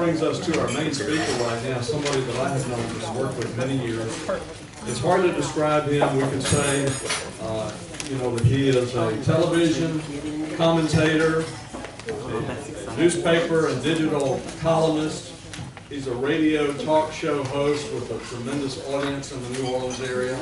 brings us to our main speaker right now, somebody that I have known and worked with many years. It's hard to describe him. We can say, that he is a television commentator, a newspaper and digital columnist. He's a radio talk show host with a tremendous audience in the New Orleans area.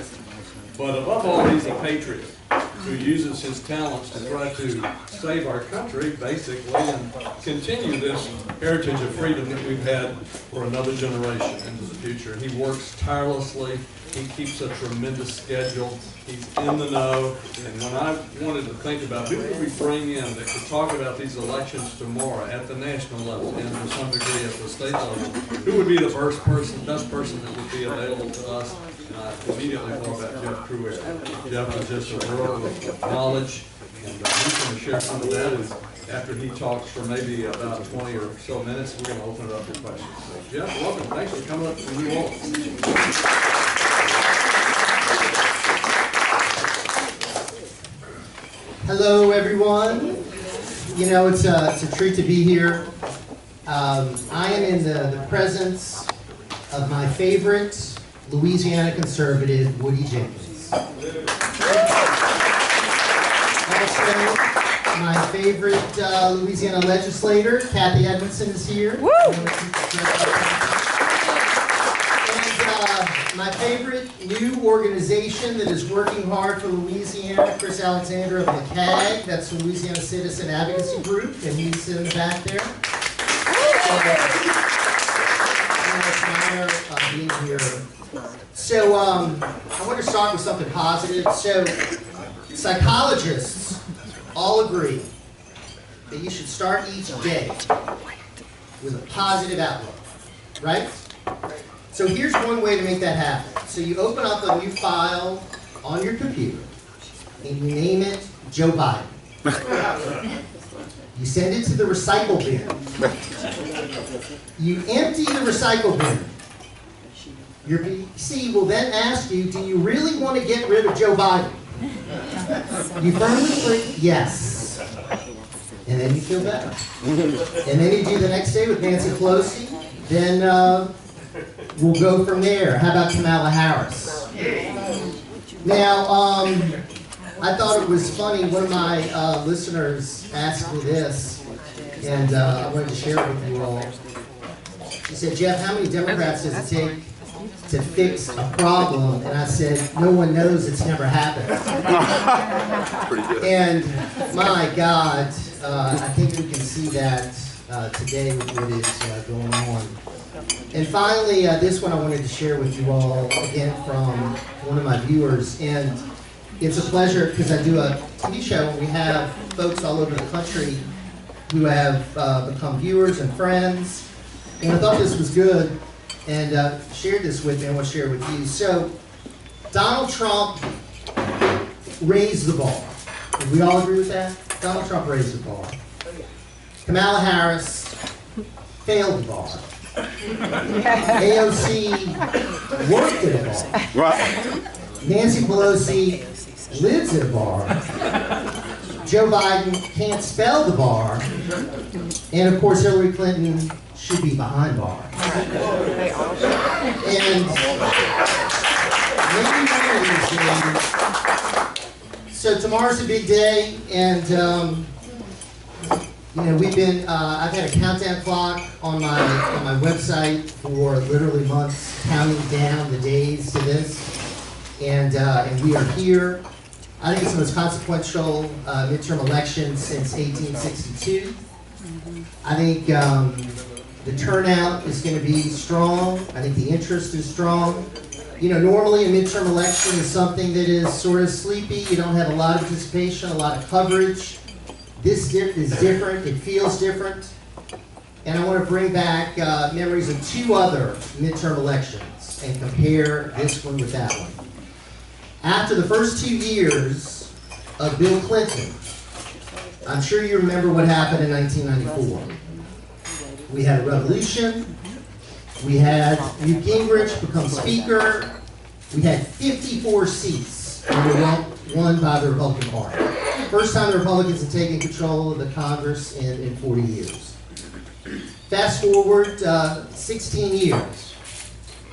But above all, he's a patriot who uses his talents to try to save our country, basically, and continue this heritage of freedom that we've had for another generation into the future. He works tirelessly. He keeps a tremendous schedule. He's in the know. And when I wanted to think about who could we bring in that could talk about these elections tomorrow at the national level and to some degree at the state level, who would be the best person that would be available to us? And I immediately thought about Jeff Cruier. Jeff is just a world of knowledge, and he's going to share some of that. And after he talks for maybe about 20 or so minutes, we're going to open it up for questions. So, Jeff, welcome. Thanks for coming up from New Orleans. Hello, everyone. You know, it's a treat to be here. I am in the presence of my favorite Louisiana conservative, Woody Jenkins. Also, my favorite Louisiana legislator, Kathy Edmondson, is here. Woo! My favorite new organization that is working hard for Louisiana, Chris Alexander of the CAG, that's the Louisiana Citizen Advocacy Group, and he's in the back there. It's an honor being here. So I want to start with something positive. So psychologists all agree that you should start each day with a positive outlook, right? So here's one way to make that happen. So you open up a new file on your computer, and you name it Joe Biden. You send it to the recycle bin. You empty the recycle bin. Your PC will then ask you, do you really want to get rid of Joe Biden? You firmly click yes. And then you feel better. And then you do the next day with Nancy Pelosi. Then we'll go from there. How about Kamala Harris? Now, I thought it was funny. One of my listeners asked me this, and I wanted to share it with you all. She said, Jeff, how many Democrats does it take to fix a problem? And I said, no one knows, it's never happened. And my God, I think we can see that today with what is going on. And finally, this one I wanted to share with you all, again from one of my viewers. And it's a pleasure because I do a TV show and we have folks all over the country who have become viewers and friends. And I thought this was good and shared this with me. I want to share it with you. So, Donald Trump raised the bar. Do we all agree with that? Donald Trump raised the bar. Kamala Harris failed the bar. AOC worked at a bar. Right. Nancy Pelosi lives at a bar. Joe Biden can't spell the bar. And of course Hillary Clinton should be behind bar. And maybe one of these days, so tomorrow's a big day, and you know, we've been, I've had a countdown clock on my website for literally months, counting down the days to this, and we are here. I think it's the most consequential midterm election since 1862. I think the turnout is going to be strong. I think the interest is strong. You know, normally a midterm election is something that is sort of sleepy. You don't have a lot of participation, a lot of coverage. This is different, it feels different, and I want to bring back memories of two other midterm elections and compare this one with that one. After the first 2 years of Bill Clinton, I'm sure you remember what happened in 1994. We had a revolution, we had Newt Gingrich become Speaker, we had 54 seats, and we were won by the Republican Party. First time the Republicans have taken control of the Congress in 40 years. Fast forward 16 years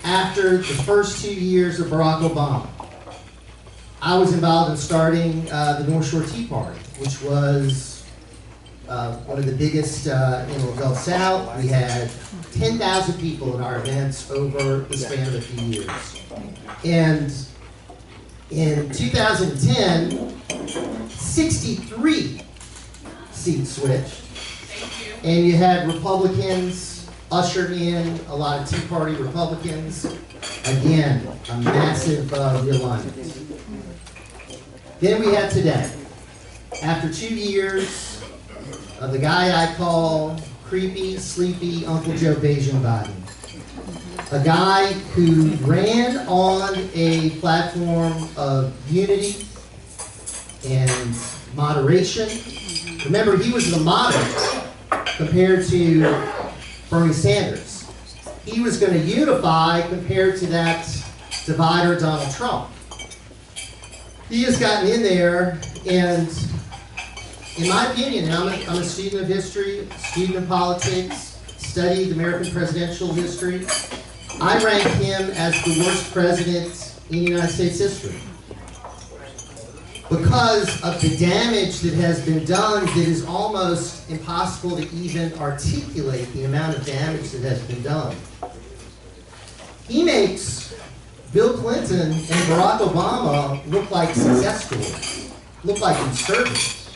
after the first 2 years of Barack Obama. I was involved in starting the North Shore Tea Party, which was one of the biggest in the Gulf South. We had 10,000 people in our events over the span of a few years. And in 2010, 63 seats switched. And you had Republicans usher in a lot of Tea Party Republicans. Again, a massive realignment. Then we have today. After 2 years of the guy I call creepy, sleepy Uncle Joe Biden. A guy who ran on a platform of unity and moderation. Remember, he was the moderate compared to Bernie Sanders. He was going to unify compared to that divider Donald Trump. He has gotten in there, and in my opinion, and I'm a student of history, student of politics, studied American presidential history, I rank him as the worst president in United States history. Because of the damage that has been done, that is almost impossible to even articulate the amount of damage that has been done. He makes Bill Clinton and Barack Obama look like success stories, look like conservatives.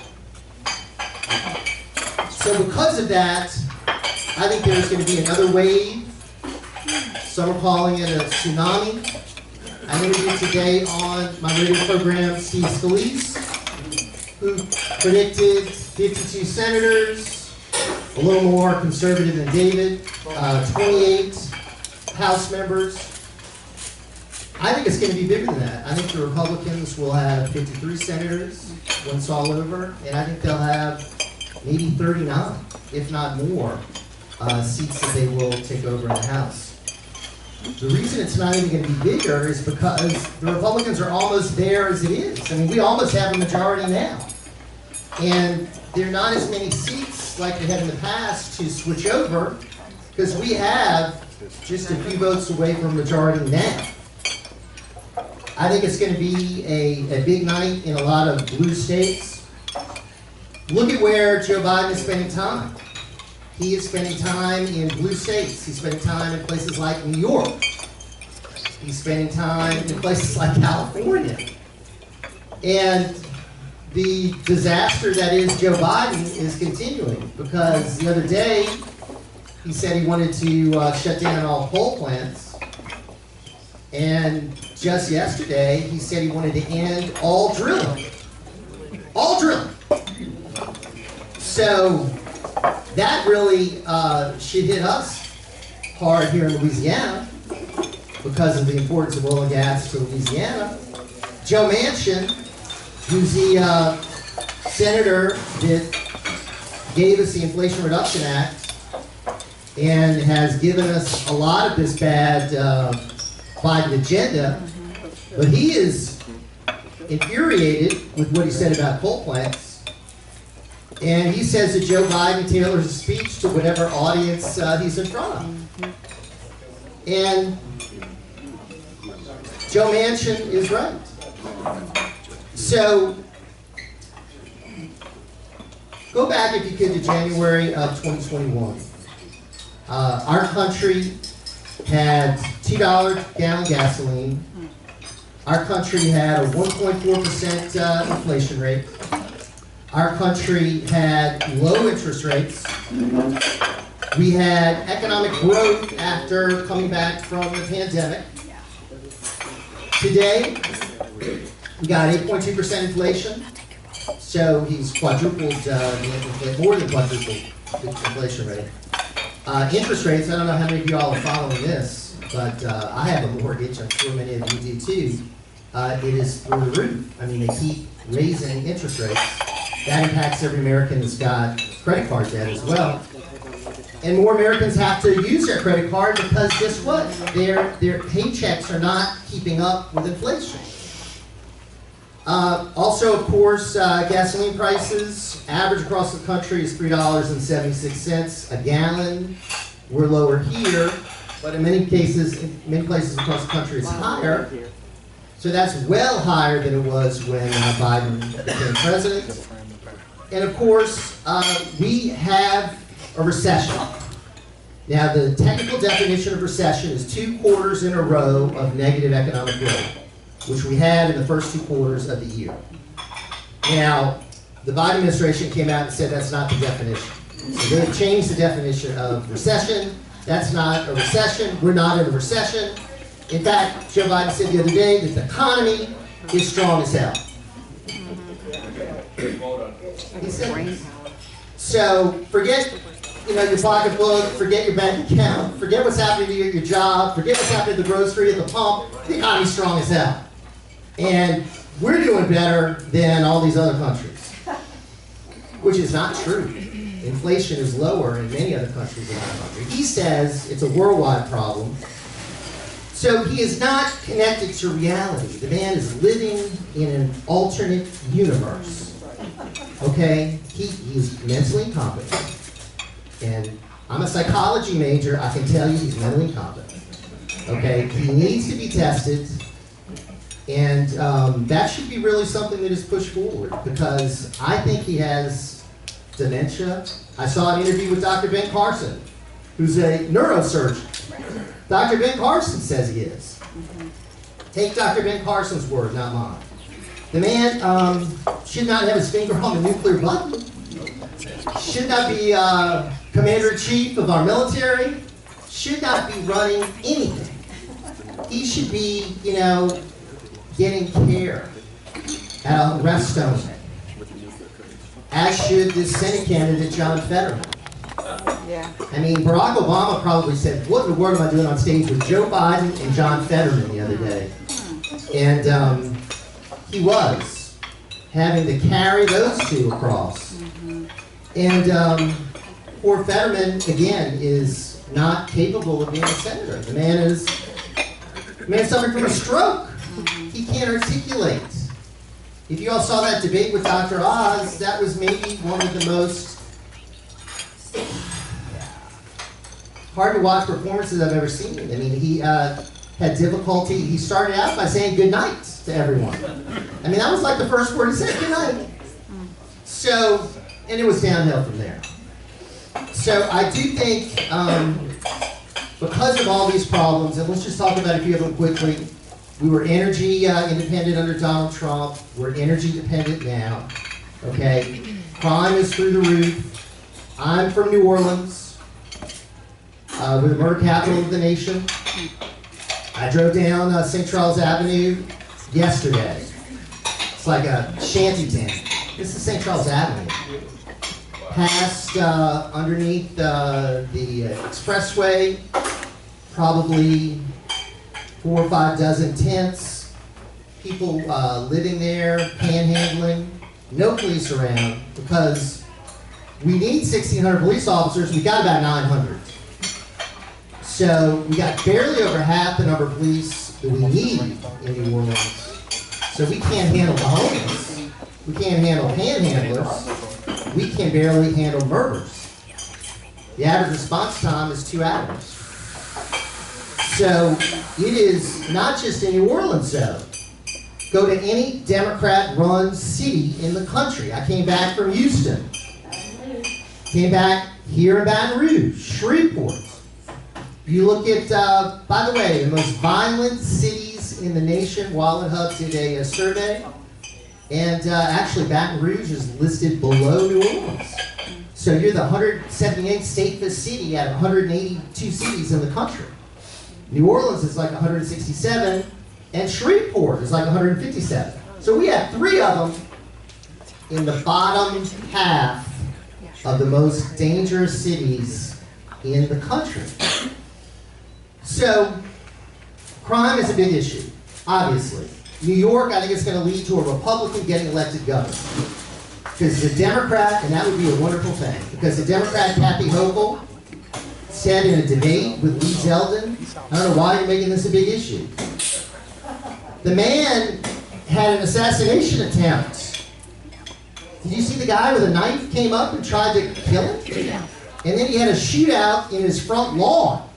So because of that, I think there's going to be another wave. Some are calling it a tsunami. I interviewed today on my radio program Steve Scalise, who predicted 52 senators, a little more conservative than David, 28 House members. I think it's going to be bigger than that. I think the Republicans will have 53 senators when it's all over, and I think they'll have maybe 39, if not more, seats that they will take over in the House. The reason it's not even going to be bigger is because the Republicans are almost there as it is. I mean, we almost have a majority now. And there are not as many seats like they had in the past to switch over, because we have just a few votes away from majority now. I think it's going to be a big night in a lot of blue states. Look at where Joe Biden is spending time. He is spending time in blue states. He's spending time in places like New York. He's spending time in places like California. And the disaster that is Joe Biden is continuing, because the other day he said he wanted to shut down all coal plants. And just yesterday he said he wanted to end all drilling. All drilling. So that really should hit us hard here in Louisiana because of the importance of oil and gas to Louisiana. Joe Manchin, who's the senator that gave us the Inflation Reduction Act and has given us a lot of this bad Biden agenda, but he is infuriated with what he said about coal plants. And he says that Joe Biden tailors his speech to whatever audience he's in front of. And Joe Manchin is right. So, go back if you could to January of 2021. Our country had $2 gallon gasoline. Our country had a 1.4% inflation rate. Our country had low interest rates. We had economic growth after coming back from the pandemic. Today, we got 8.2% inflation. So he's quadrupled, more than quadrupled the inflation rate. Interest rates, I don't know how many of you all are following this, but I have a mortgage, I'm sure many of you do too. It is through the roof. I mean, they keep raising interest rates. That impacts every American that's got credit card debt as well. And more Americans have to use their credit card because guess what? Their paychecks are not keeping up with inflation. Also, of course, gasoline prices, average across the country is $3.76 a gallon. We're lower here, but in many cases, in many places across the country, it's higher. So that's well higher than it was when Biden became president. And of course, we have a recession. Now, the technical definition of recession is 2 quarters in a row of negative economic growth, which we had in the first 2 quarters of the year. Now, the Biden administration came out and said that's not the definition. So they have changed the definition of recession. That's not a recession. We're not in a recession. In fact, Joe Biden said the other day that the economy is strong as hell. He said, so forget your pocketbook, forget your bank account, forget what's happening to your job, forget what's happening at the grocery, at the pump. The economy's strong as hell. And we're doing better than all these other countries, which is not true. Inflation is lower in many other countries than our country. He says it's a worldwide problem. So he is not connected to reality. The man is living in an alternate universe. Okay? He is mentally incompetent. And I'm a psychology major. I can tell you he's mentally incompetent. Okay? He needs to be tested. And that should be really something that is pushed forward, because I think he has dementia. I saw an interview with Dr. Ben Carson, who's a neurosurgeon. Dr. Ben Carson says he is. Take Dr. Ben Carson's word, not mine. The man should not have his finger on the nuclear button. Should not be commander-in-chief of our military. Should not be running anything. He should be, getting care at a rest home. As should this Senate candidate, John Fetterman. Yeah. I mean, Barack Obama probably said, what in the world am I doing on stage with Joe Biden and John Fetterman the other day? And he was having to carry those two across. And poor Fetterman, again, is not capable of being a senator. The man is suffering from a stroke. He can't articulate. If you all saw that debate with Dr. Oz, that was maybe one of the most hard to watch performances I've ever seen. I mean, he had difficulty. He started out by saying good night to everyone. I mean, that was like the first word he said, good night. So, and it was downhill from there. So I do think because of all these problems, and let's just talk about a few of them quickly. We were energy independent under Donald Trump. We're energy dependent now. Okay? Crime is through the roof. I'm from New Orleans. We're the murder capital of the nation. I drove down St. Charles Avenue yesterday. It's like a shanty town. This is St. Charles Avenue. Passed underneath the expressway, probably 4 or 5 dozen tents, people living there, panhandling, no police around, because we need 1,600 police officers, we got about 900. So we got barely over half the number of police that we need in New Orleans. So we can't handle the homeless, we can't handle panhandlers, we can barely handle murders. The average response time is 2 hours. So it is not just in New Orleans, though. Go to any Democrat-run city in the country. I came back from Houston. Came back here in Baton Rouge, Shreveport. You look at, by the way, the most violent cities in the nation. Wallet Hub did a survey. And actually, Baton Rouge is listed below New Orleans. So you're the 178th safest city out of 182 cities in the country. New Orleans is like 167, and Shreveport is like 157. So we have 3 of them in the bottom half of the most dangerous cities in the country. So crime is a big issue, obviously. New York, I think it's going to lead to a Republican getting elected governor. Because the Democrat, and that would be a wonderful thing, because the Democrat Kathy Hochul said in a debate with Lee Zeldin, I don't know why you're making this a big issue. The man had an assassination attempt. Did you see the guy with a knife came up and tried to kill him? And then he had a shootout in his front lawn.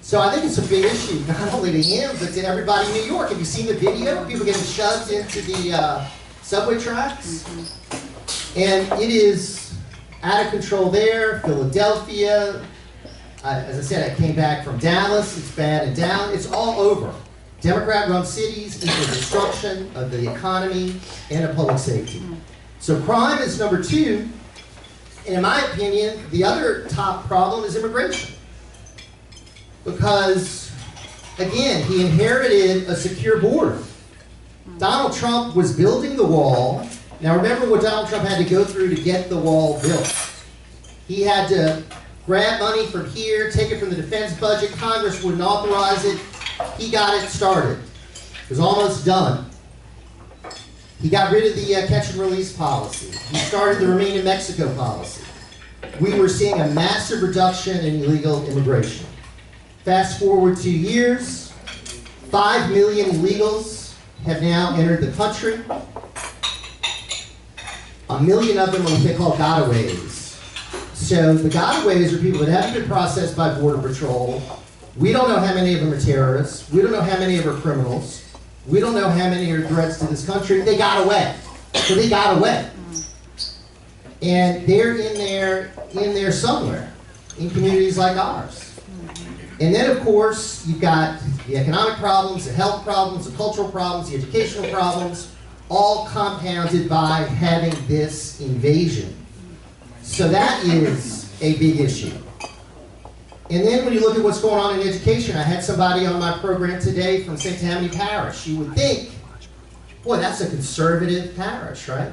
So I think it's a big issue, not only to him, but to everybody in New York. Have you seen the video? People getting shoved into the subway tracks? And it is out of control there. Philadelphia, as I said, I came back from Dallas. It's bad and down. It's all over. Democrat-run cities equal destruction of the economy and of public safety. So crime is number two. And in my opinion, the other top problem is immigration. Because, again, he inherited a secure border. Donald Trump was building the wall. Now remember what Donald Trump had to go through to get the wall built. He had to grab money from here, take it from the defense budget. Congress wouldn't authorize it. He got it started. It was almost done. He got rid of the catch and release policy. He started the Remain in Mexico policy. We were seeing a massive reduction in illegal immigration. Fast forward 2 years, 5 million illegals have now entered the country. 1 million of them are what they call gotaways. So the gotaways are people that haven't been processed by Border Patrol. We don't know how many of them are terrorists. We don't know how many of them are criminals. We don't know how many are threats to this country. They got away. So they got away. And they're in there somewhere, in communities like ours. And then, of course, you've got the economic problems, the health problems, the cultural problems, the educational problems, all compounded by having this invasion. So that is a big issue. And then when you look at what's going on in education, I had somebody on my program today from St. Tammany Parish. You would think, boy, that's a conservative parish, right?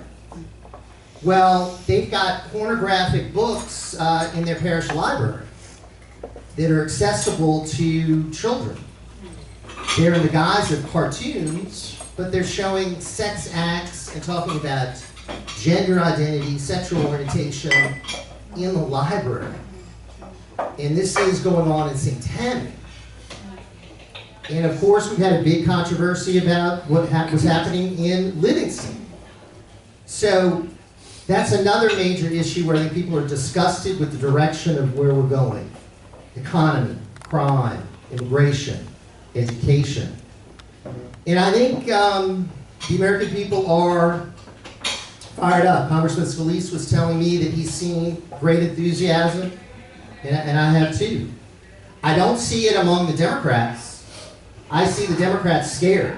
Well, they've got pornographic books in their parish library that are accessible to children. They're in the guise of cartoons, but they're showing sex acts and talking about gender identity, sexual orientation in the library. And this is going on in St. Tammany. And of course, we've had a big controversy about what was happening in Livingston. So that's another major issue where I think people are disgusted with the direction of where we're going. Economy, crime, immigration, education. And I think the American people are fired up. Congressman Scalise was telling me that he's seen great enthusiasm, and I have too. I don't see it among the Democrats. I see the Democrats scared.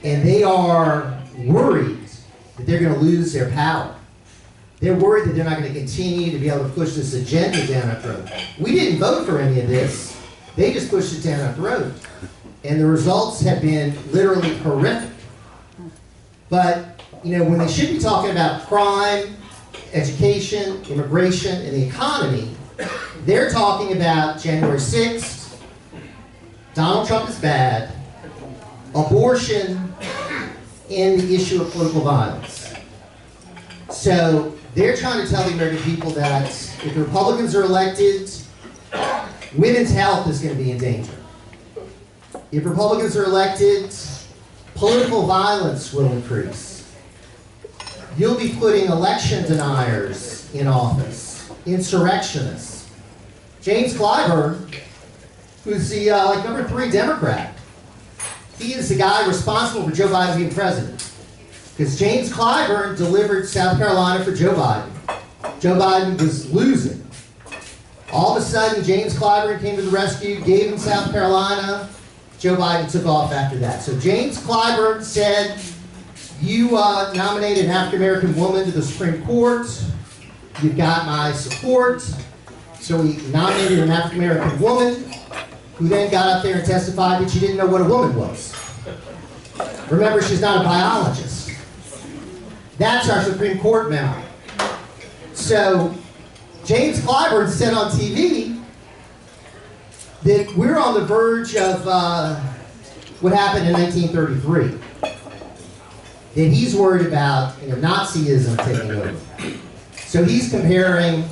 And they are worried that they're going to lose their power. They're worried that they're not going to continue to be able to push this agenda down our throat. We didn't vote for any of this. They just pushed it down our throat. And the results have been literally horrific. But, you know, when they should be talking about crime, education, immigration, and the economy, they're talking about January 6th, Donald Trump is bad, abortion, and the issue of political violence. So they're trying to tell the American people that if the Republicans are elected, women's health is going to be in danger. If Republicans are elected, political violence will increase. You'll be putting election deniers in office, insurrectionists. James Clyburn, who's the number 3 Democrat, he is the guy responsible for Joe Biden being president. Because James Clyburn delivered South Carolina for Joe Biden. Joe Biden was losing. All of a sudden, James Clyburn came to the rescue, gave him South Carolina. Joe Biden took off after that. So James Clyburn said, you nominated an African-American woman to the Supreme Court. You've got my support. So he nominated an African-American woman who then got up there and testified that she didn't know what a woman was. Remember, she's not a biologist. That's our Supreme Court member. So James Clyburn said on TV that we're on the verge of what happened in 1933. That he's worried about Nazism taking over. So he's comparing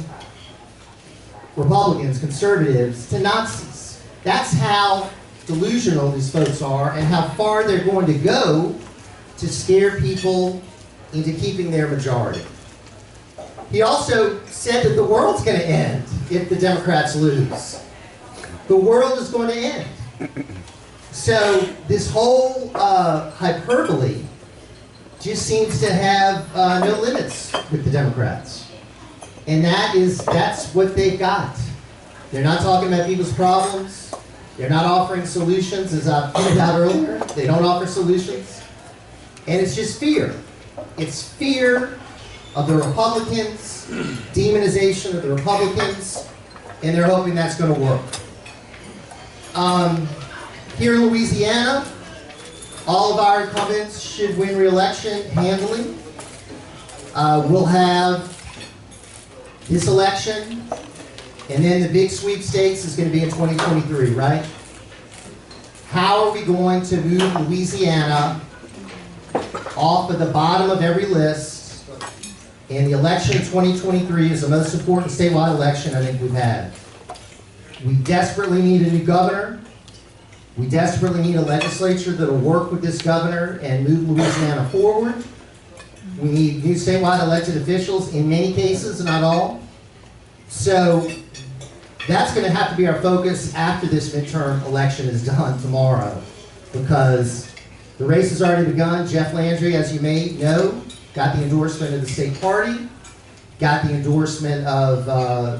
Republicans, conservatives, to Nazis. That's how delusional these folks are and how far they're going to go to scare people into keeping their majority. He also said that the world's going to end if the Democrats lose. The world is going to end. So this whole hyperbole just seems to have no limits with the Democrats. And that's what they've got. They're not talking about people's problems. They're not offering solutions, as I pointed out earlier. They don't offer solutions. And it's just fear. It's fear of the Republicans, demonization of the Republicans, and they're hoping that's going to work. Here in Louisiana, all of our incumbents should win re-election handily. We'll have this election, and then the big sweepstakes is going to be in 2023, right? How are we going to move Louisiana off of the bottom of every list? And the election in 2023 is the most important statewide election I think we've had. We desperately need a new governor. We desperately need a legislature that will work with this governor and move Louisiana forward. We need new statewide elected officials in many cases, not all. So that's going to have to be our focus after this midterm election is done tomorrow, because the race has already begun. Jeff Landry, as you may know, got the endorsement of the state party, got the endorsement of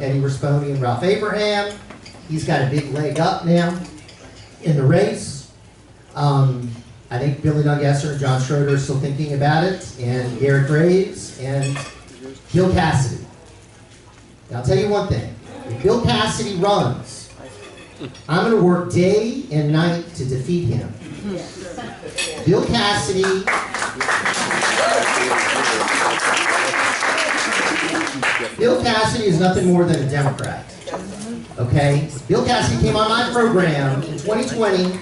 Eddie Risponi and Ralph Abraham. He's got a big leg up now in the race. I think Billy Doug-Esser and John Schroeder are still thinking about it, and Garrett Graves and Bill Cassidy. Now, I'll tell you one thing. If Bill Cassidy runs, I'm going to work day and night to defeat him. Bill Cassidy is nothing more than a Democrat. Okay? Bill Cassidy came on my program in 2020,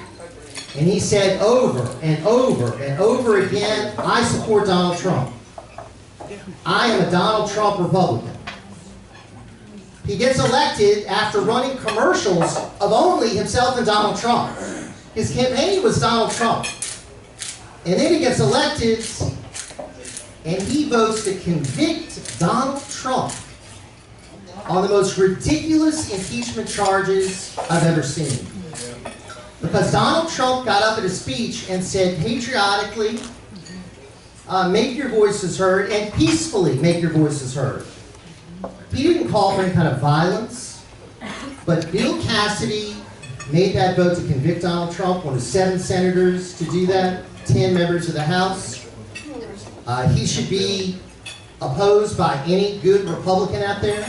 and he said over and over and over again, I support Donald Trump. I am a Donald Trump Republican. He gets elected after running commercials of only himself and Donald Trump. His campaign was Donald Trump. And then he gets elected, and he votes to convict Donald Trump on the most ridiculous impeachment charges I've ever seen. Because Donald Trump got up at a speech and said patriotically, make your voices heard, and peacefully make your voices heard. He didn't call for any kind of violence, but Bill Cassidy made that vote to convict Donald Trump, one of 7 senators to do that, 10 members of the House. He should be opposed by any good Republican out there.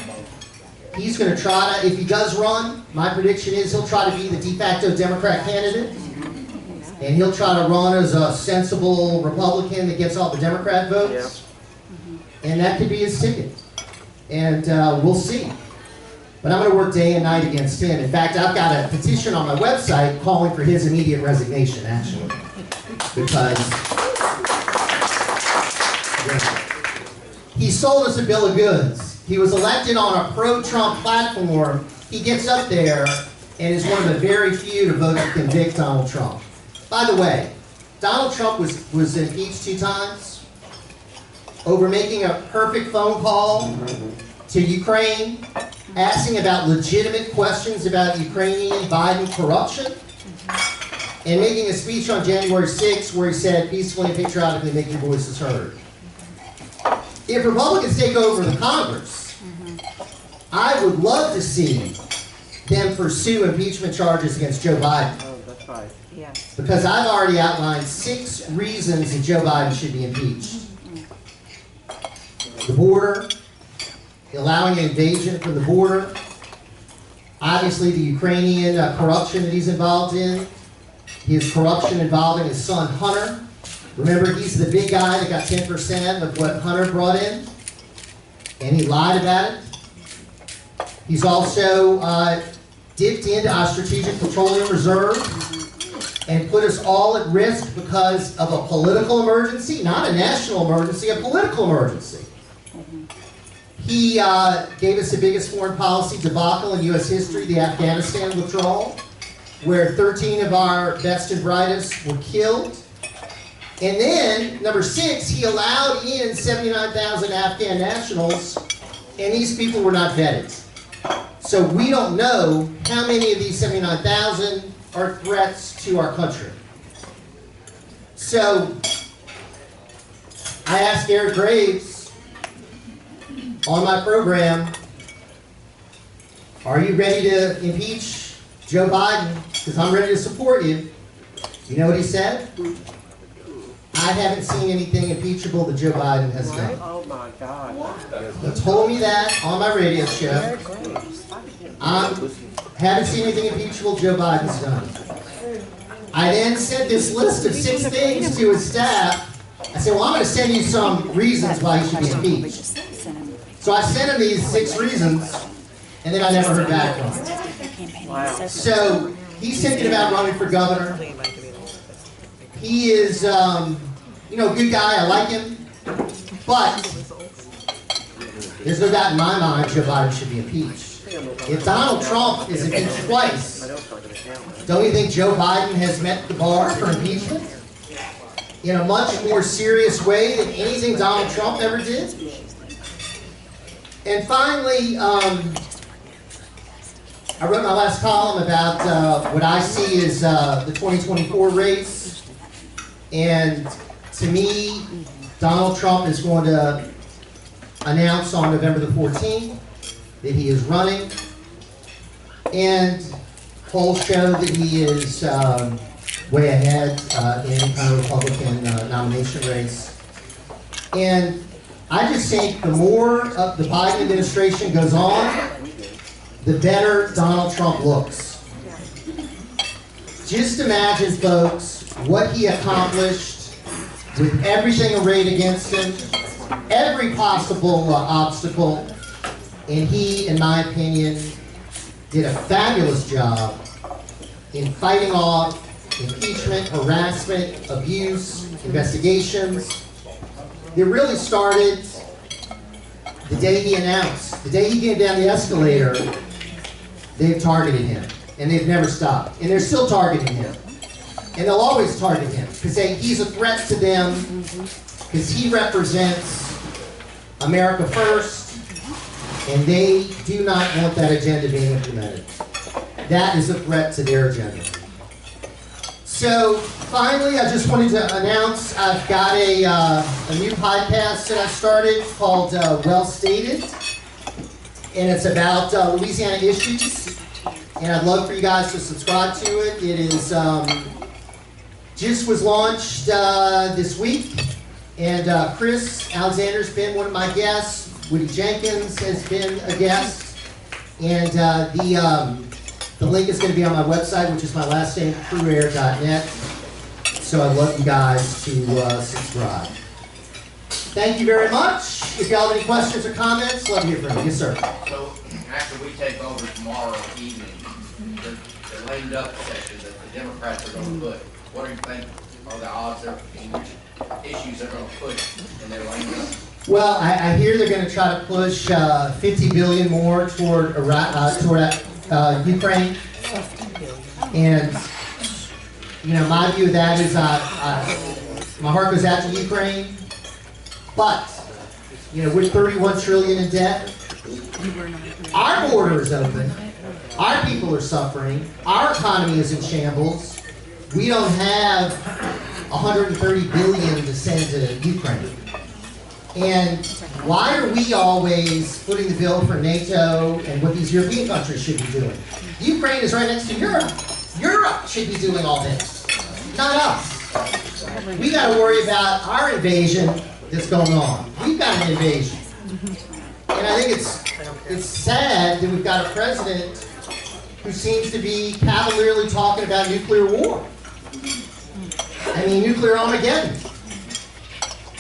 He's going to try to, if he does run, my prediction is he'll try to be the de facto Democrat candidate, and he'll try to run as a sensible Republican that gets all the Democrat votes, and that could be his ticket. And we'll see. But I'm going to work day and night against him. In fact, I've got a petition on my website calling for his immediate resignation, actually. Because he sold us a bill of goods. He was elected on a pro-Trump platform. He gets up there and is one of the very few to vote to convict Donald Trump. By the way, Donald Trump was impeached 2 times over making a perfect phone call to Ukraine, asking about legitimate questions about Ukrainian Biden corruption, and making a speech on January 6th where he said, peacefully and patriotically make your voices heard. If Republicans take over the Congress, I would love to see them pursue impeachment charges against Joe Biden. Oh, that's right. Yes. Because I've already outlined 6 reasons that Joe Biden should be impeached. The border, allowing an invasion from the border, obviously the Ukrainian corruption that he's involved in, his corruption involving his son Hunter. Remember, he's the big guy that got 10% of what Hunter brought in, and he lied about it. He's also dipped into our strategic petroleum reserve and put us all at risk because of a political emergency, not a national emergency, a political emergency. He gave us the biggest foreign policy debacle in U.S. history, the Afghanistan withdrawal. where 13 of our best and brightest were killed. And then, number 6, he allowed in 79,000 Afghan nationals, and these people were not vetted. So we don't know how many of these 79,000 are threats to our country. So I asked Eric Graves on my program, are you ready to impeach Joe Biden? Because I'm ready to support you. You know what he said? I haven't seen anything impeachable that Joe Biden has done. Oh my God. He told me that on my radio show. I haven't seen anything impeachable Joe Biden's done. I then sent this list of 6 things to his staff. I said, well, I'm going to send you some reasons why he should be impeached. So I sent him these 6 reasons, and then I never heard back from him. Wow. So he's thinking about running for governor. He is, a good guy. I like him. But there's no doubt in my mind Joe Biden should be impeached. If Donald Trump is impeached twice, don't you think Joe Biden has met the bar for impeachment in a much more serious way than anything Donald Trump ever did? And finally, I wrote my last column about what I see as the 2024 race. And to me, Donald Trump is going to announce on November the 14th that he is running. And polls show that he is way ahead in a Republican nomination race. And I just think the more the Biden administration goes on, the better Donald Trump looks. Just imagine, folks, what he accomplished with everything arrayed against him, every possible obstacle, and he, in my opinion, did a fabulous job in fighting off impeachment, harassment, abuse, investigations. It really started the day he announced. The day he came down the escalator, they've targeted him, and they've never stopped. And they're still targeting him. And they'll always target him, because he's a threat to them, because he represents America first, and they do not want that agenda being implemented. That is a threat to their agenda. So, finally, I just wanted to announce I've got a new podcast that I started called Well Stated, and it's about Louisiana issues, and I'd love for you guys to subscribe to it. It is just was launched this week, and Chris Alexander's been one of my guests. Woody Jenkins has been a guest, and the link is going to be on my website, which is my last name, trueair.net. So I'd love you guys to subscribe. Thank you very much. If y'all have any questions or comments, love to hear from you. Yes, sir. So after we take over tomorrow evening, the lame duck session that the Democrats are going to put, what do you think are the odds of which issues they're going to put in their lame duck? Well, I hear they're going to try to push $50 billion more toward Ukraine, and my view of that is my heart goes out to Ukraine, but we're 31 trillion in debt. Our border is open. Our people are suffering. Our economy is in shambles. We don't have 130 billion to send to Ukraine. And why are we always footing the bill for NATO and what these European countries should be doing? Ukraine is right next to Europe. Europe should be doing all this, not us. We got to worry about our invasion that's going on. We've got an invasion. And I think it's sad that we've got a president who seems to be cavalierly talking about nuclear war. I mean, nuclear Armageddon.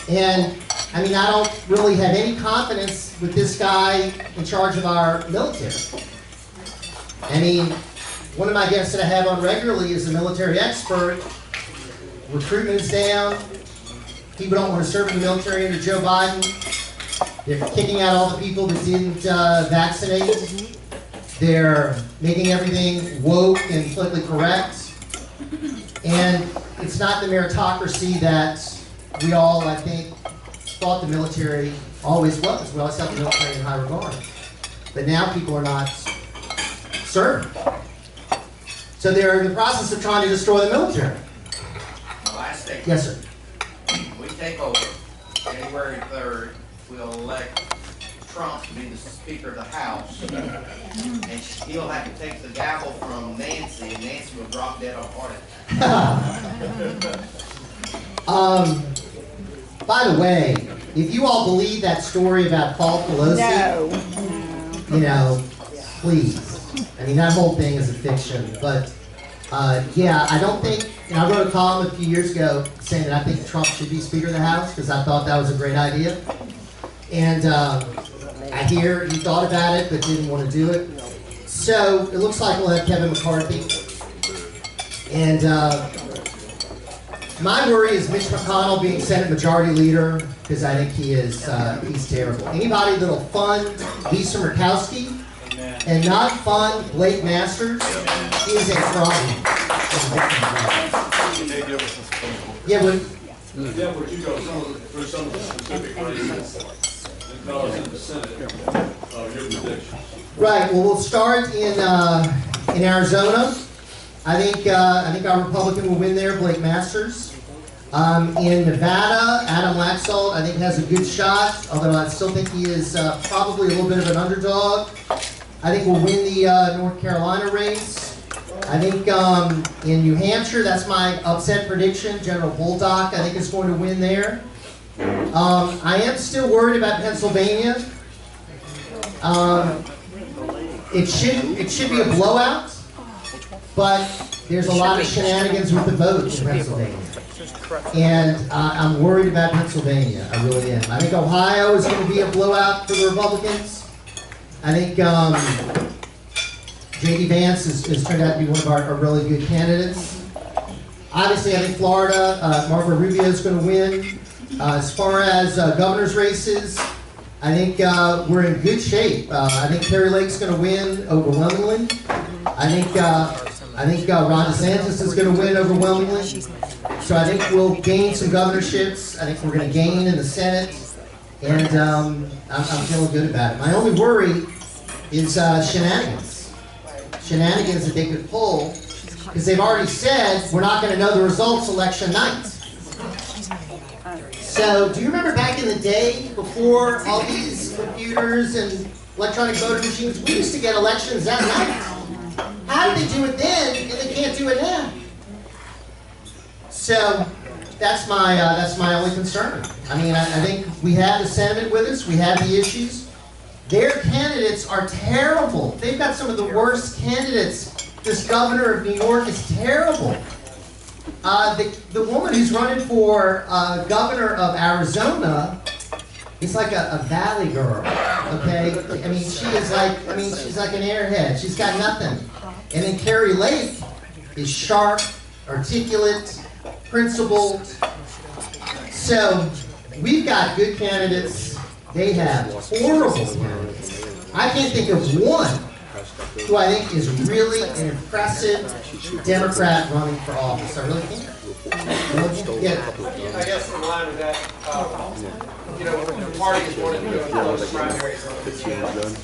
And I don't really have any confidence with this guy in charge of our military. One of my guests that I have on regularly is a military expert. Recruitment is down. People don't want to serve in the military under Joe Biden. They're kicking out all the people that didn't vaccinate. They're making everything woke and politically correct. And it's not the meritocracy that we all, I think, thought the military always was. We always held the military in high regard. But now people are not serving. So they're in the process of trying to destroy the military. The last thing. Yes, sir. We take over January 3rd, we'll elect Trump to be the Speaker of the House. And he'll have to take the gavel from Nancy, and Nancy will drop dead of a heart attack. By the way, if you all believe that story about Paul Pelosi, you know, please. I mean, that whole thing is a fiction. But yeah, I don't think, and I wrote a column a few years ago saying that I think Trump should be Speaker of the House because I thought that was a great idea. And I hear he thought about it but didn't want to do it. So it looks like we'll have Kevin McCarthy. And my worry is Mitch McConnell being Senate Majority Leader because I think he is he's terrible. Anybody that'll fund Lisa Murkowski and not fund Blake Masters is a problem. Yeah, but Yeah, would you go through some of the specific reasons and tell us in the Senate your predictions? right. Well, we'll start in Arizona. I think our Republican will win there, Blake Masters. In Nevada, Adam Laxalt, I think, has a good shot, although I still think he is probably a little bit of an underdog. I think we'll win the North Carolina race. I think in New Hampshire, that's my upset prediction. General Bolduc, I think, is going to win there. I am still worried about Pennsylvania. It should be a blowout, but there's a lot of shenanigans with the vote in Pennsylvania. And I'm worried about Pennsylvania. I really am. I think Ohio is going to be a blowout for the Republicans. I think J.D. Vance has turned out to be one of our really good candidates. Obviously, I think Florida, Marco Rubio is going to win. As far as governor's races, I think we're in good shape. I think Kerry Lake's going to win overwhelmingly. I think Ron DeSantis is going to win overwhelmingly. So I think we'll gain some governorships. I think we're going to gain in the Senate. And I'm feeling good about it. My only worry is shenanigans. Shenanigans that they could pull, because they've already said we're not going to know the results election night. So do you remember back in the day, before all these computers and electronic voting machines, we used to get elections that night. How did they do it then and they can't do it now? So that's my only concern. I mean, I think we have the sentiment with us. We have the issues. Their candidates are terrible. They've got some of the worst candidates. This governor of New York is terrible. The woman who's running for governor of Arizona is like a valley girl. Okay, I mean she's like an airhead. She's got nothing. And then Kerry Lake is sharp, articulate, principled. So we've got good candidates. They have horrible candidates. I can't think of one who I think is really an impressive Democrat running for office. I really can't. I guess in line with that, you know, the party is wanting to go close primaries on Louisiana,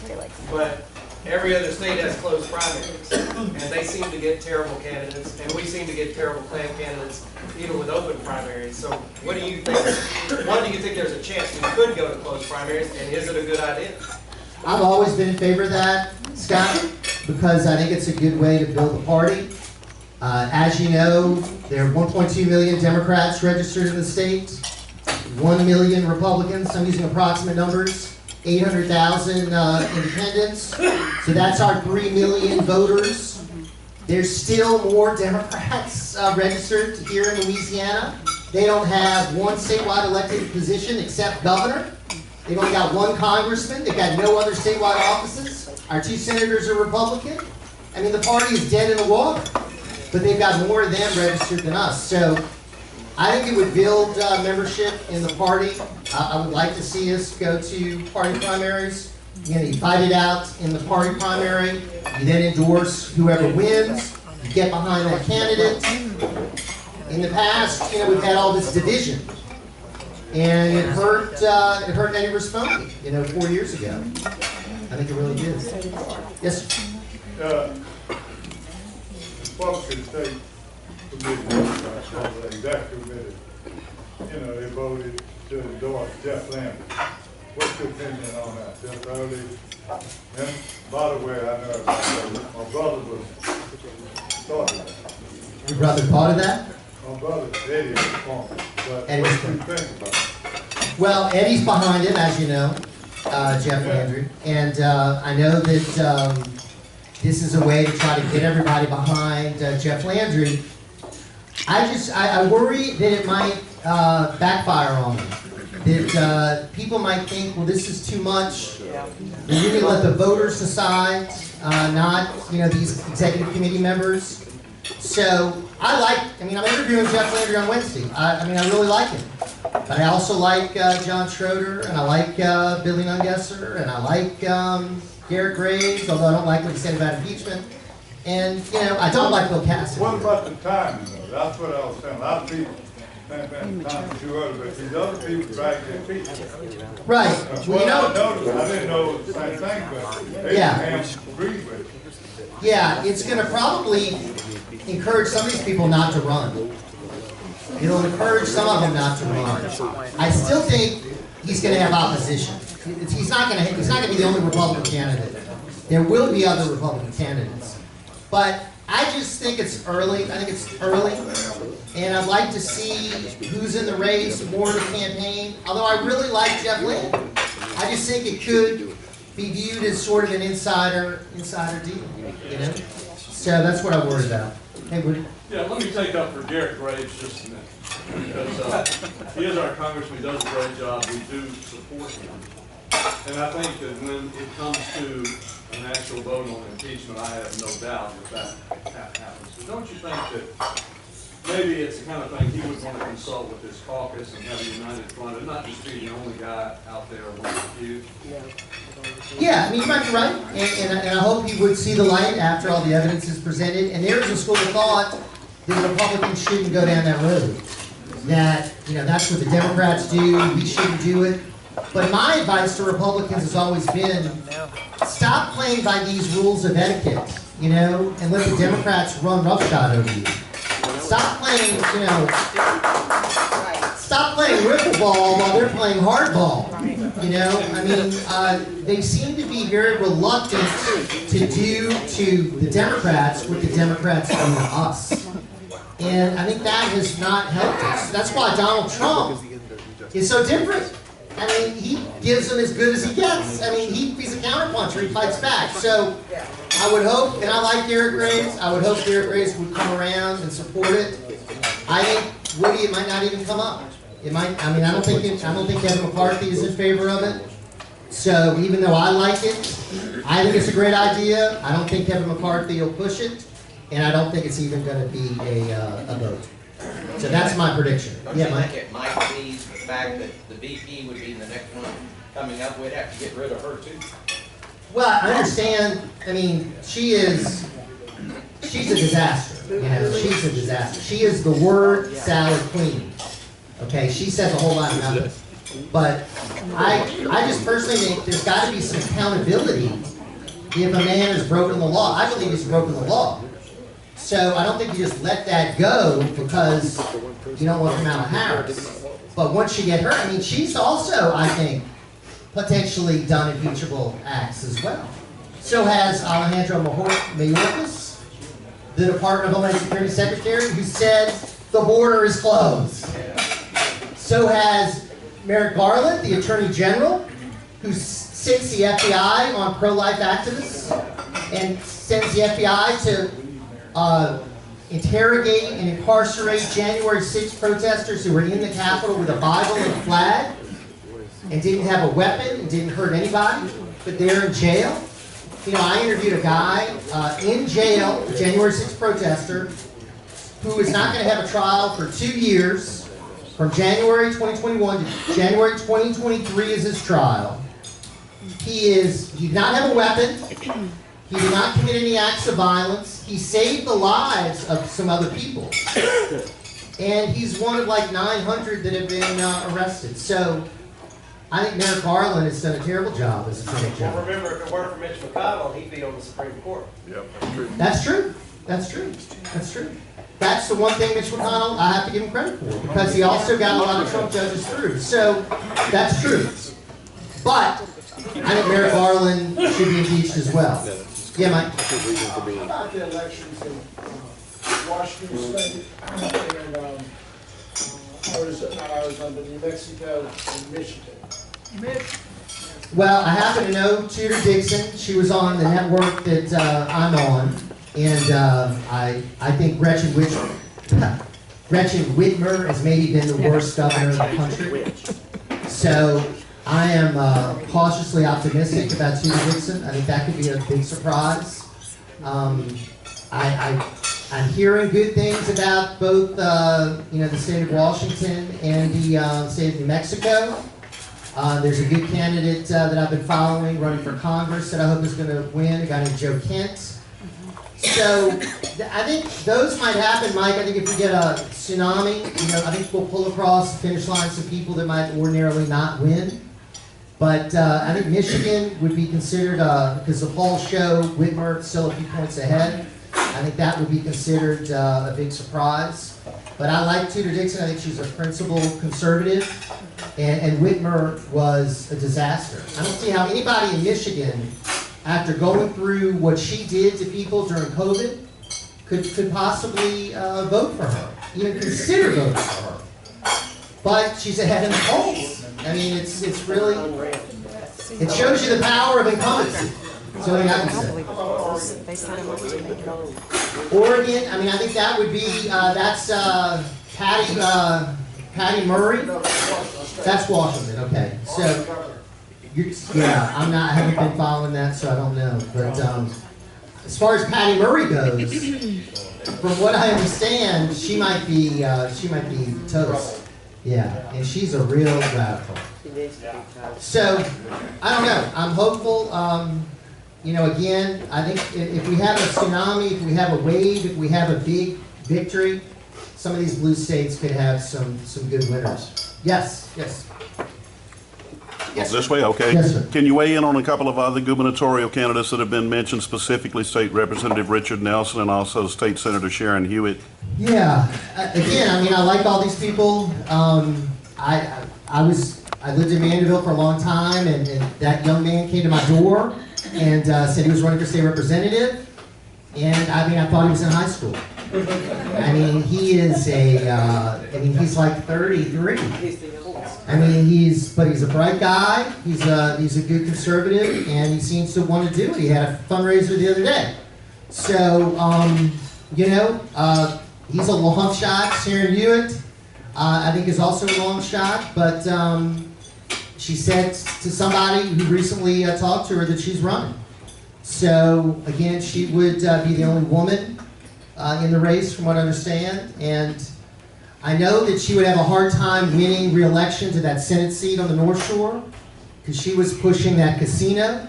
but every other state has closed primaries, and they seem to get terrible candidates, and we seem to get terrible candidates even with open primaries. So what do you think? One, do you think there's a chance we could go to closed primaries, and is it a good idea? I've always been in favor of that, Scott, because I think it's a good way to build a party. As you know, there are 1.2 million Democrats registered in the state, 1 million Republicans, I'm using approximate numbers, 800,000 independents, so that's our 3 million voters. There's still more Democrats registered here in Louisiana. They don't have one statewide elected position except governor. They've only got one congressman. They've got no other statewide offices. Our 2 senators are Republican. I mean, the party is dead in the water. But they've got more of them registered than us. So I think it would build membership in the party. I would like to see us go to party primaries. you fight it out in the party primary. You then endorse whoever wins. You get behind that candidate. In the past, we've had all this division, and it hurt Eddie Rispone, 4 years ago. I think it really did. Yes, sir. Republican State Committee, that committee, they voted to endorse Jeff Landry. What's your opinion on that? Just early, and by the way, I know about that. My brother was thought of that. Your brother thought of that? My brother, Eddie, was former. But Eddie what do was you think about it? Well, Eddie's behind him, as you know, Jeff Landry. And I know that this is a way to try to get everybody behind Jeff Landry. I worry that it might backfire on him. That people might think, well, this is too much. We're going to let the voters decide, not these executive committee members. So I'm interviewing Jeff Landry on Wednesday. I really like him. But I also like John Schroeder, and I like Billy Nungesser, and I like Garrett Graves, although I don't like what he said about impeachment. And, I don't like Bill Cassidy. What about the timing, though? That's what I was saying. A lot of people think the time is too early, but these other people drag their feet. Right. I didn't know the same thing, but Abraham agreed with it. Yeah, it's going to probably encourage some of these people not to run. It'll encourage some of them not to run. I still think he's going to have opposition. He's not going to be the only Republican candidate. There will be other Republican candidates. But I just think it's early. I think it's early. And I'd like to see who's in the race, more of the campaign. Although I really like Jeff Landry. I just think it could be viewed as sort of an insider deal, So that's what I worry about. Hey, Woody. Yeah, let me take up for Garrett Graves just a minute, because he is our congressman, he does a great job, we do support him. And I think that when it comes to an actual vote on impeachment, I have no doubt that happens. But don't you think that maybe it's the kind of thing he would want to consult with his caucus and have a united front, and not just be the only guy out there one of the few? Yeah, you might be right, and I hope he would see the light after all the evidence is presented. And there's a school of thought that Republicans shouldn't go down that road. That, that's what the Democrats do, we shouldn't do it. But my advice to Republicans has always been, stop playing by these rules of etiquette, and let the Democrats run roughshod over you. Stop playing, stop playing wiffle ball while they're playing hardball. They seem to be very reluctant to do to the Democrats what the Democrats do to us. And I think that has not helped us. That's why Donald Trump is so different. He gives them as good as he gets. He's a counterpuncher, he fights back. So I would hope, and I like Garrett Graves, I would hope Garrett Graves would come around and support it. I think, Woody, it might not even come up. It might, I don't think Kevin McCarthy is in favor of it. So even though I like it, I think it's a great idea. I don't think Kevin McCarthy will push it, and I don't think it's even going to be a vote. So that's my prediction. Don't you think it might be the fact that the VP would be the next one coming up? We'd have to get rid of her too. Well, I understand. She's a disaster. She's a disaster. She is the word salad queen. Okay, she says a whole lot of nothing. But I just personally think there's got to be some accountability if a man has broken the law. I believe he's broken the law. So I don't think you just let that go because you don't want Kamala Harris. But once you get her, she's also, I think, potentially done impeachable acts as well. So has Alejandro Mayorkas, the Department of Homeland Security Secretary, who said the border is closed. So has Merrick Garland, the Attorney General, who sits the FBI on pro-life activists and sends the FBI to interrogate and incarcerate January 6th protesters who were in the Capitol with a Bible and a flag and didn't have a weapon and didn't hurt anybody, but they're in jail. I interviewed a guy in jail, a January 6th protester, who is not going to have a trial for 2 years. From January 2021 to January 2023 is his trial. He did not have a weapon. He did not commit any acts of violence. He saved the lives of some other people. And he's one of like 900 that have been arrested. So I think Merrick Garland has done a terrible job as Attorney General. Well, remember, if it weren't for Mitch McConnell, he'd be on the Supreme Court. Yep, that's true. That's true. That's true. That's true. That's the one thing Mitch McConnell, I have to give him credit for, because he also got a lot of Trump judges through. So that's true. But I think Merrick Garland should be impeached as well. Yeah, Mike? About the elections in Washington State and Arizona, New Mexico, and Michigan. Well, I happen to know Tudor Dixon. She was on the network that I'm on. And I think Gretchen Whitmer has maybe been the worst governor in the country. So I am cautiously optimistic about Tudor Dixon. I think that could be a big surprise. I'm hearing good things about both the state of Washington and the state of New Mexico. There's a good candidate that I've been following running for Congress that I hope is going to win, a guy named Joe Kent. So I think those might happen, Mike. I think if we get a tsunami, I think we'll pull across the finish line some people that might ordinarily not win. But I think Michigan would be considered, because the polls show Whitmer still a few points ahead. I think that would be considered a big surprise. But I like Tudor Dixon. I think she's a principled conservative. And Whitmer was a disaster. I don't see how anybody in Michigan, after going through what she did to people during COVID, could possibly vote for her, even consider voting for her. But she's ahead in the polls. I mean, it's really, it shows you the power of incumbency. So I can say. Oregon, I mean, I think that would be, that's Patty Murray. That's Washington, okay. So, yeah, I haven't been following that, so I don't know. But as far as Patty Murray goes, from what I understand, she might be toast. Yeah, and she's a real radical. So, I don't know. I'm hopeful. Again, I think if we have a tsunami, if we have a wave, if we have a big victory, some of these blue states could have some good winners. Yes, yes. Yes, this way, okay. Yes, sir. Can you weigh in on a couple of other gubernatorial candidates that have been mentioned, specifically State Representative Richard Nelson and also State Senator Sharon Hewitt? Yeah. Again, I mean, I like all these people. I lived in Mandeville for a long time, and that young man came to my door and said he was running for state representative. And I mean, I thought he was in high school. I mean, he is he's like 33. I mean, he's a bright guy. He's a good conservative, and he seems to want to do it. He had a fundraiser the other day. So, he's a long shot. Sharon Hewitt, I think, is also a long shot. But she said to somebody who recently talked to her that she's running. So, again, she would be the only woman in the race, from what I understand. And I know that she would have a hard time winning re-election to that Senate seat on the North Shore, because she was pushing that casino.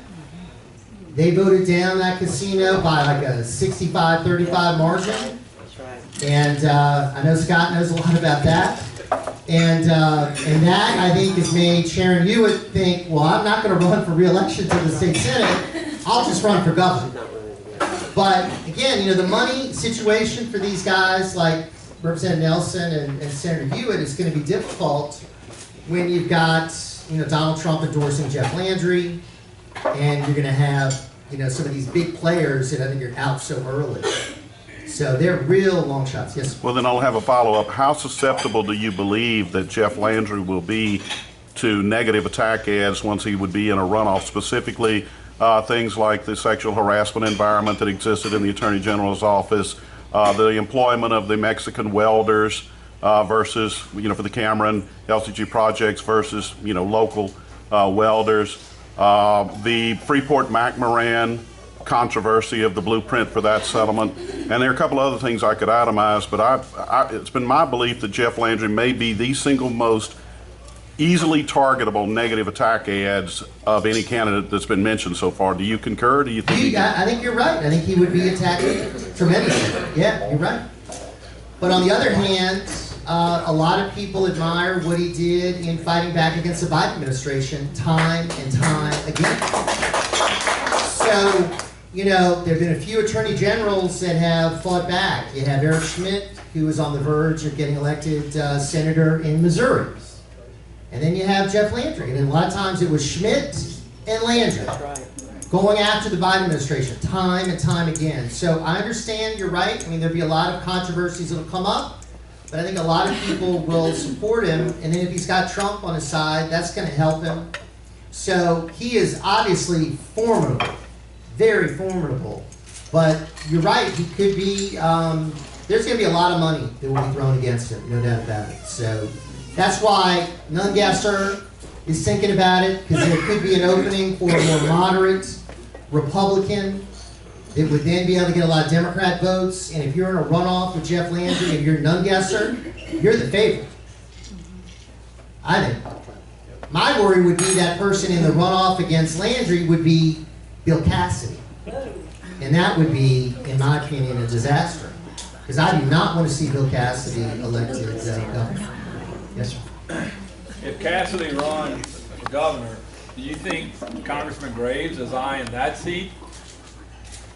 They voted down that casino by like a 65-35 margin. And I know Scott knows a lot about that. And that, I think, has made Sharon Hewitt think, well, I'm not going to run for re-election to the state Senate. I'll just run for governor. But again, the money situation for these guys like Representative Nelson and Senator Hewitt is going to be difficult when you've got Donald Trump endorsing Jeff Landry, and you're going to have some of these big players that I think are out so early. So they're real long shots. Yes. Well, then I'll have a follow-up. How susceptible do you believe that Jeff Landry will be to negative attack ads once he would be in a runoff, specifically things like the sexual harassment environment that existed in the Attorney General's office, the employment of the Mexican welders versus, for the Cameron LCG projects versus, local welders, the Freeport-McMoran controversy of the blueprint for that settlement, and there are a couple other things I could itemize, but it's been my belief that Jeff Landry may be the single most easily targetable negative attack ads of any candidate that's been mentioned so far. Do you concur? Do you think? I think you're right. I think he would be attacked tremendously. Yeah, you're right. But on the other hand, a lot of people admire what he did in fighting back against the Biden administration time and time again. So, you know, there have been a few attorney generals that have fought back. You have Eric Schmidt, who was on the verge of getting elected senator in Missouri. And then you have Jeff Landry. And a lot of times it was Schmidt and Landry going after the Biden administration time and time again. So I understand, you're right. I mean, there'll be a lot of controversies that'll come up. But I think a lot of people will support him. And then if he's got Trump on his side, that's going to help him. So he is obviously formidable, very formidable. But you're right, he could be, there's going to be a lot of money that will be thrown against him, no doubt about it. So that's why Nungesser is thinking about it, because there could be an opening for a more moderate Republican that would then be able to get a lot of Democrat votes. And if you're in a runoff with Jeff Landry and you're Nungesser, you're the favorite. I think. My worry would be that person in the runoff against Landry would be Bill Cassidy. And that would be, in my opinion, a disaster. Because I do not want to see Bill Cassidy elected governor. Yes, sir. If Cassidy runs for governor, do you think Congressman Graves is eyeing that seat,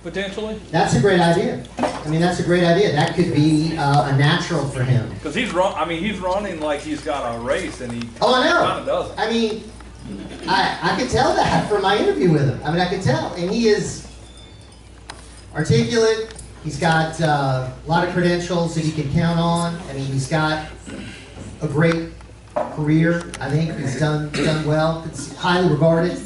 potentially? That's a great idea. I mean, that's a great idea. That could be a natural for him. Because he's running like he's got a race, and he Oh, I know. kind of doesn't. I mean, I could tell that from my interview with him. I mean, I could tell. And he is articulate. He's got a lot of credentials that he can count on. I mean, he's got a great career. I think he's done well. It's highly regarded.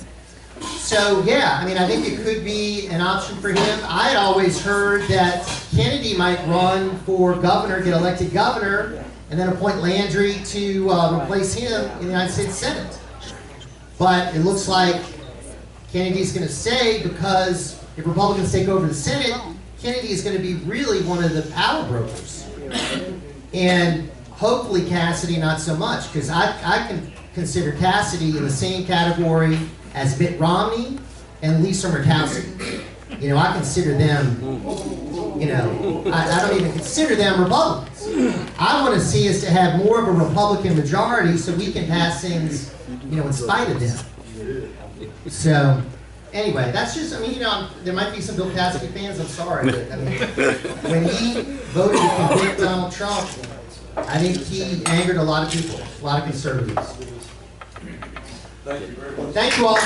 So, yeah, I mean, I think it could be an option for him. I had always heard that Kennedy might run for governor, get elected governor, and then appoint Landry to replace him in the United States Senate. But it looks like Kennedy's going to stay, because if Republicans take over the Senate, Kennedy is going to be really one of the power brokers. And hopefully Cassidy not so much, because I can consider Cassidy in the same category as Mitt Romney and Lisa Murkowski. You know, I consider them, you know, I don't even consider them Republicans. I want to see us to have more of a Republican majority so we can pass things, you know, in spite of them. So, anyway, that's just, I mean, you know, there might be some Bill Cassidy fans, I'm sorry, but I mean, when he voted to convict Donald Trump, I think he angered a lot of people, a lot of conservatives. Thank you very much. Thank you all.